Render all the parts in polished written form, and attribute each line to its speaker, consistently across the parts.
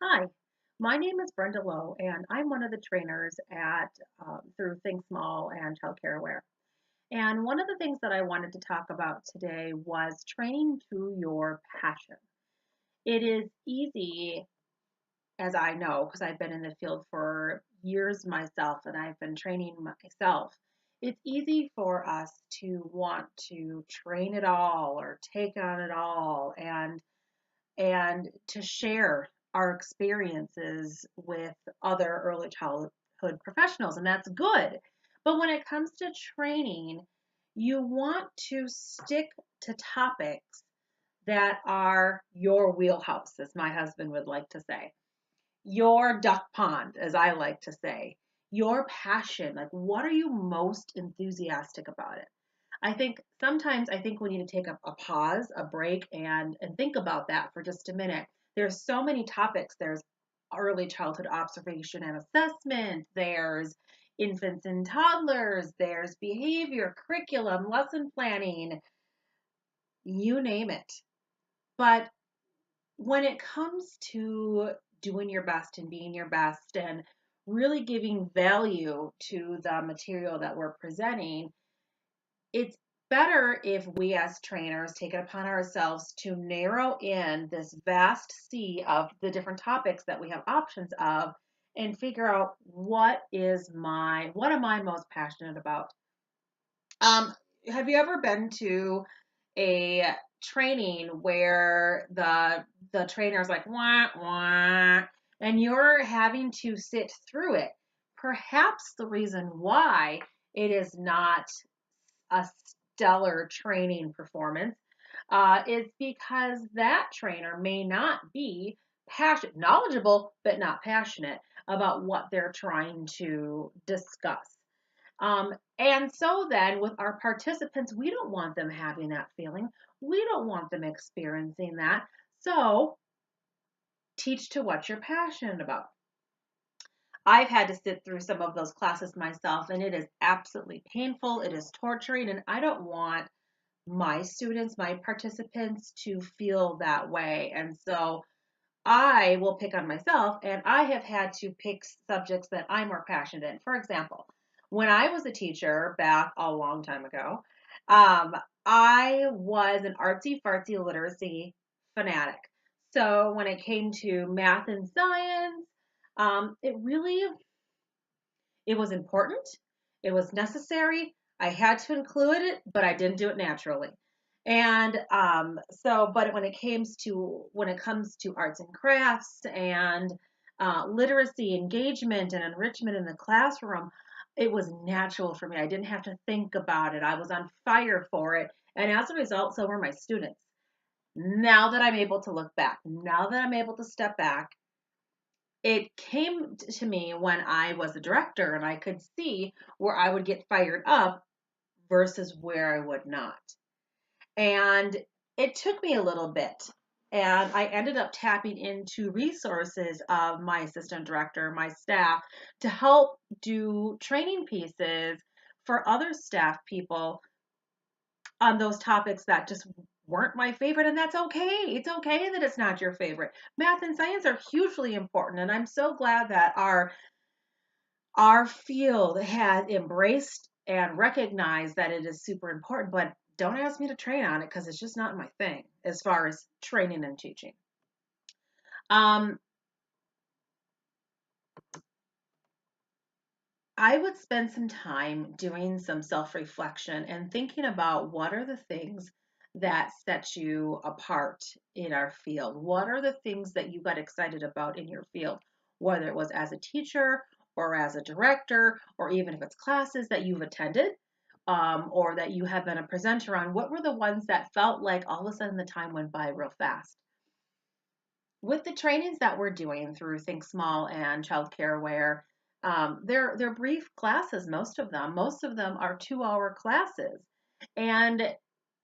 Speaker 1: Hi, my name is Brenda Lowe, and I'm one of the trainers at through Think Small and Childcare Aware. And one of the things that I wanted to talk about today was training to your passion. It is easy, as I know, because I've been in the field for years myself, and I've been training myself. It's easy for us to want to train it all or take on it all, and to share our experiences with other early childhood professionals, and that's good. But when it comes to training, you want to stick to topics that are your wheelhouse, as my husband would like to say, your duck pond, as I like to say, your passion. Like, what are you most enthusiastic about it? I think we need to take a pause, a break, and think about that for just a minute. There's so many topics. There's early childhood observation and assessment. There's infants and toddlers. There's behavior, curriculum, lesson planning, you name it. But when it comes to doing your best and being your best and really giving value to the material that we're presenting, it's better if we as trainers take it upon ourselves to narrow in this vast sea of the different topics that we have options of and figure out what am I most passionate about. Um, have you ever been to a training where the trainer's like wah wah and you're having to sit through it? Perhaps the reason why it is not a stellar training performance is because that trainer may not be passionate, knowledgeable, but not passionate about what they're trying to discuss. And so then with our participants, we don't want them having that feeling. We don't want them experiencing that. So teach to what you're passionate about. I've had to sit through some of those classes myself, and it is absolutely painful. It is torturing, and I don't want my students, my participants to feel that way. And so I will pick on myself, and I have had to pick subjects that I'm more passionate in. For example, when I was a teacher back a long time ago, um, I was an artsy fartsy literacy fanatic. So when it came to math and science, it was important. It was necessary. I had to include it, but I didn't do it naturally. And but when it comes to arts and crafts and literacy, engagement, and enrichment in the classroom, it was natural for me. I didn't have to think about it. I was on fire for it, and as a result, so were my students. Now that I'm able to look back, now that I'm able to step back, it came to me when I was a director and I could see where I would get fired up versus where I would not. And it took me a little bit. And I ended up tapping into resources of my assistant director, my staff, to help do training pieces for other staff people on those topics that just weren't my favorite, and that's okay. It's okay that it's not your favorite. Math and science are hugely important, and I'm so glad that our field has embraced and recognized that it is super important, but don't ask me to train on it because it's just not my thing as far as training and teaching. Um, I would spend some time doing some self reflection and thinking about what are the things that set you apart in our field. What are the things that you got excited about in your field, whether it was as a teacher or as a director, or even if it's classes that you've attended, or that you have been a presenter on. What were the ones that felt like all of a sudden the time went by real fast? With the trainings that we're doing through Think Small and Child Care Aware, they're brief classes. Most of them are 2 hour classes, and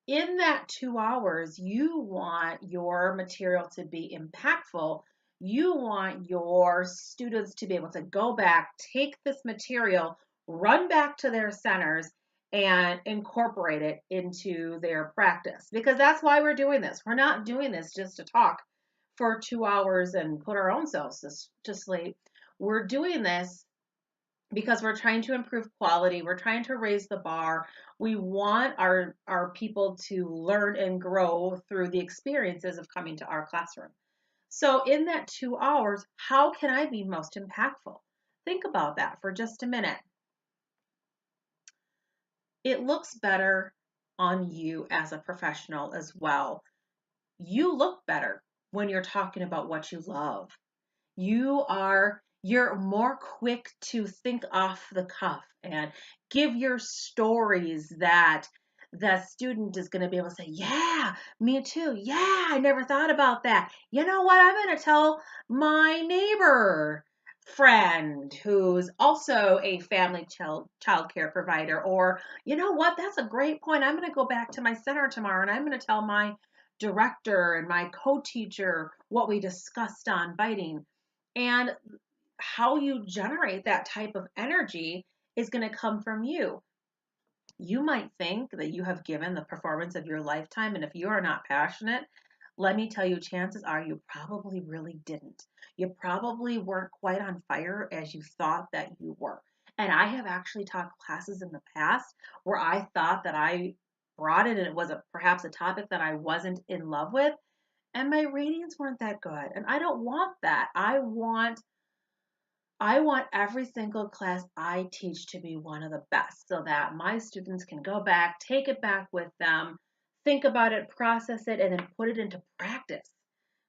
Speaker 1: in that 2 hours, you want your material to be impactful. You want your students to be able to go back, take this material, run back to their centers, and incorporate it into their practice. Because that's why we're doing this. We're not doing this just to talk for 2 hours and put our own selves to sleep. We're doing this because we're trying to improve quality. We're trying to raise the bar. We want our people to learn and grow through the experiences of coming to our classroom. So in that 2 hours, how can I be most impactful? Think about that for just a minute. It looks better on you as a professional as well. You look better when you're talking about what you love. You're more quick to think off the cuff and give your stories that the student is going to be able to say, yeah, me too. Yeah, I never thought about that. You know what? I'm going to tell my neighbor friend who's also a family child care provider. Or, you know what? That's a great point. I'm going to go back to my center tomorrow and I'm going to tell my director and my co-teacher what we discussed on biting. And how you generate that type of energy is going to come from you. You might think that you have given the performance of your lifetime, and if you are not passionate, let me tell you, chances are you probably really didn't. You probably weren't quite on fire as you thought that you were. And I have actually taught classes in the past where I thought that I brought it and it was perhaps a topic that I wasn't in love with, and my ratings weren't that good. And I don't want that. I want every single class I teach to be one of the best so that my students can go back, take it back with them, think about it, process it, and then put it into practice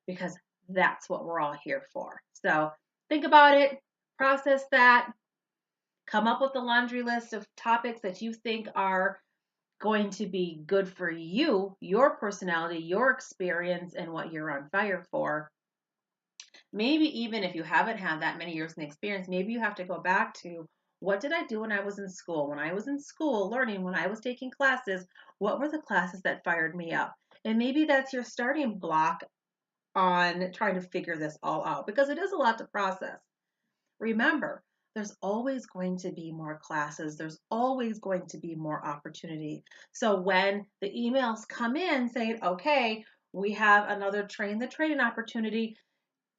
Speaker 1: because that's what we're all here for. So think about it, process that, come up with a laundry list of topics that you think are going to be good for you, your personality, your experience, and what you're on fire for. Maybe even if you haven't had that many years in experience, maybe you have to go back to what did I do when I was in school? When I was in school learning, when I was taking classes, what were the classes that fired me up? And maybe that's your starting block on trying to figure this all out because it is a lot to process. Remember, there's always going to be more classes. There's always going to be more opportunity. So when the emails come in saying, okay, we have another train the training opportunity,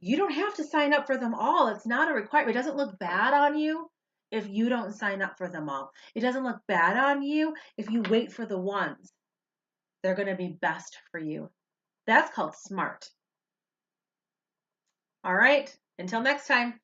Speaker 1: you don't have to sign up for them all. It's not a requirement. It doesn't look bad on you if you don't sign up for them all. It doesn't look bad on you if you wait for the ones. They're going to be best for you. That's called smart. All right. Until next time.